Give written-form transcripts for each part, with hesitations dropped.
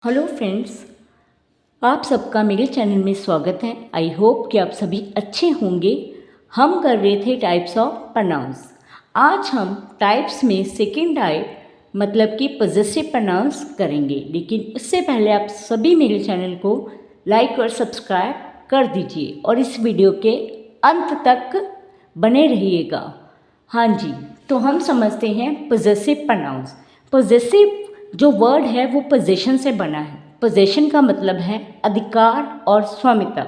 Hello friends, आप सबका मेरे चैनल में स्वागत है। आई होप कि आप सभी अच्छे होंगे। हम कर रहे थे टाइप्स ऑफ प्रोनाउंस। आज हम टाइप्स में सेकंड टाइप मतलब कि पॉजेसिव प्रोनाउंस करेंगे, लेकिन उससे पहले आप सभी मेरे चैनल को लाइक और सब्सक्राइब कर दीजिए और इस वीडियो के अंत तक बने रहिएगा। हाँ जी, तो हम समझते हैं पॉजेसिव प्रोनाउंस। पॉजेसिव जो वर्ड है वो पोजेशन से बना है। पोजेशन का मतलब है अधिकार और स्वामित्व।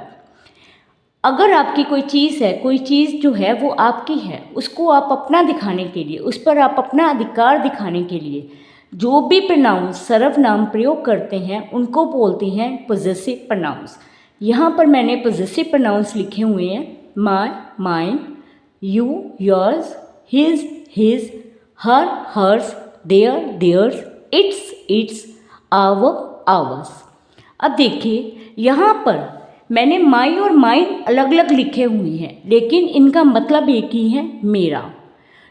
अगर आपकी कोई चीज़ है, कोई चीज़ जो है वो आपकी है, उसको आप अपना दिखाने के लिए, उस पर आप अपना अधिकार दिखाने के लिए जो भी प्रोनाउंस सर्वनाम प्रयोग करते हैं उनको बोलते हैं पॉजेसिव प्रोनाउंस। यहाँ पर मैंने पॉजेसिव प्रोनाउंस लिखे हुए हैं: my, mine, you, yours, his, her, hers, their, theirs, its, ours. अब देखिए, यहाँ पर मैंने माई और माइन अलग अलग लिखे हुए हैं, लेकिन इनका मतलब एक ही है, मेरा।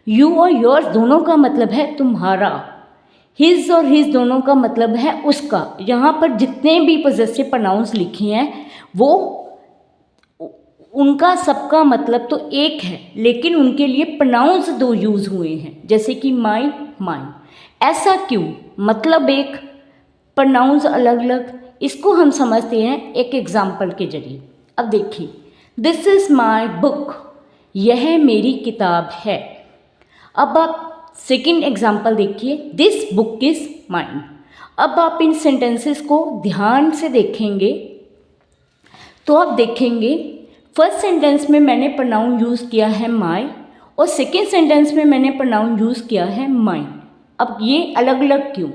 यू और योर्स दोनों का मतलब है तुम्हारा। हिज और हिज दोनों का मतलब है उसका। यहाँ पर जितने भी पॉजेसिव प्रोनाउंस लिखे हैं वो उनका सबका मतलब तो एक है, लेकिन उनके लिए प्रोनाउंस दो यूज़ हुए हैं, जैसे कि माई, माइन। ऐसा क्यों? मतलब एक, प्रोनाउंस अलग अलग। इसको हम समझते हैं एक एग्जाम्पल के जरिए। अब देखिए, दिस इज़ माई बुक, यह मेरी किताब है। अब आप सेकंड एग्जाम्पल देखिए, दिस बुक इज़ माइन। अब आप इन सेंटेंसेस को ध्यान से देखेंगे तो आप देखेंगे फर्स्ट सेंटेंस में मैंने प्रोनाउन यूज़ किया है माई और सेकेंड सेंटेंस में मैंने प्रोनाउन यूज़ किया है माइन। अब ये अलग अलग क्यों?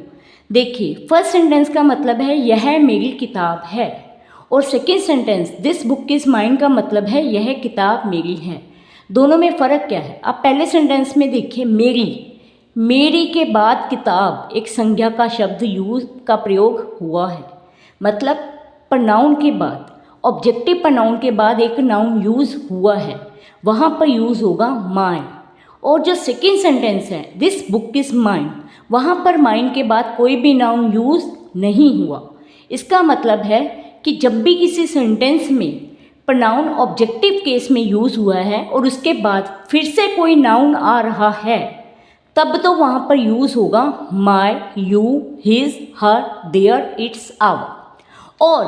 देखिए, फर्स्ट सेंटेंस का मतलब है यह मेरी किताब है, और second sentence this book is mine का मतलब है यह किताब मेरी है। दोनों में फ़र्क क्या है? आप पहले सेंटेंस में देखिए, मेरी के बाद किताब, एक संज्ञा का शब्द यूज का प्रयोग हुआ है। मतलब प्रोनाउन के बाद, ऑब्जेक्टिव प्रोनाउन के बाद एक नाउन यूज़ हुआ है, वहाँ पर यूज़ होगा माई। और जो सेकेंड सेंटेंस है दिस बुक इज़ माइन, वहाँ पर माइन के बाद कोई भी नाउन यूज़ नहीं हुआ। इसका मतलब है कि जब भी किसी सेंटेंस में प्रोनाउन ऑब्जेक्टिव केस में यूज़ हुआ है और उसके बाद फिर से कोई नाउन आ रहा है, तब तो वहाँ पर यूज़ होगा my, you, his, her, their, its, our. और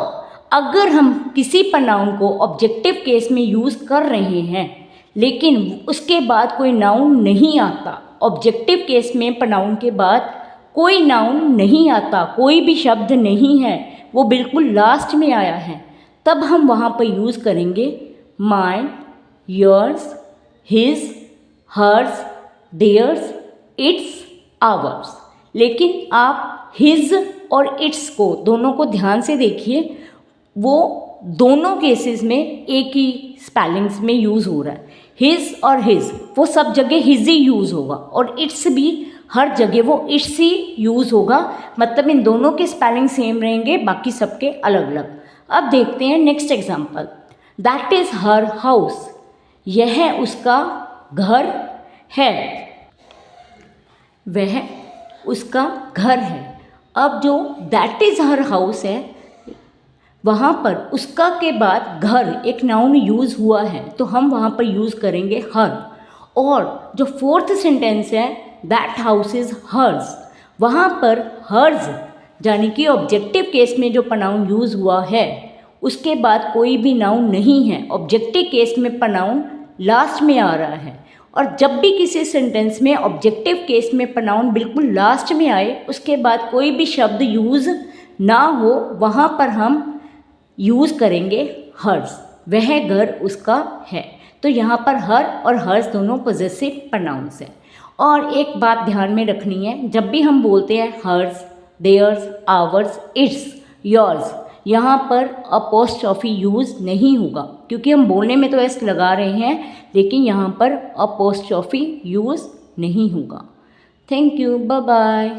अगर हम किसी प्रोनाउन को ऑब्जेक्टिव केस में यूज़ कर रहे हैं लेकिन उसके बाद कोई नाउन नहीं आता, ऑब्जेक्टिव केस में प्रोनाउन के बाद कोई नाउन नहीं आता, कोई भी शब्द नहीं है, वो बिल्कुल लास्ट में आया है, तब हम वहाँ पर यूज़ करेंगे mine, yours, his, hers, theirs, its, ours. लेकिन आप हिज और इट्स को दोनों को ध्यान से देखिए, वो दोनों केसेस में एक ही स्पेलिंग्स में यूज़ हो रहा है। हिज और हिज, वो सब जगह हिज ही यूज़ होगा, और इट्स भी हर जगह वो इट्स ही यूज़ होगा। मतलब इन दोनों के स्पेलिंग सेम रहेंगे, बाकी सबके अलग अलग। अब देखते हैं next example. That is her house, यह उसका घर है, वह उसका घर है। अब जो दैट इज़ हर हाउस है, वहाँ पर उसका के बाद घर एक नाउन यूज़ हुआ है, तो हम वहाँ पर यूज़ करेंगे हर। और जो फोर्थ सेंटेंस है दैट हाउस इज़ हर्स, वहाँ पर हर्स यानी कि ऑब्जेक्टिव केस में जो प्रोनाउन यूज़ हुआ है उसके बाद कोई भी नाउन नहीं है, ऑब्जेक्टिव केस में प्रोनाउन लास्ट में आ रहा है। और जब भी किसी सेंटेंस में ऑब्जेक्टिव केस में प्रोनाउन बिल्कुल लास्ट में आए, उसके बाद कोई भी शब्द यूज़ ना हो, वहाँ पर हम यूज़ करेंगे हर्स, वह घर उसका है। तो यहाँ पर हर और हर्स दोनों पॉजेसिव प्रोनाउंस हैं। और एक बात ध्यान में रखनी है, जब भी हम बोलते हैं hers, theirs, ours, its, yours, यहाँ पर अपोस्ट्रोफी यूज़ नहीं होगा, क्योंकि हम बोलने में तो एस लगा रहे हैं, लेकिन यहाँ पर अपोस्ट्रोफी यूज़ नहीं होगा। Thank you, bye bye.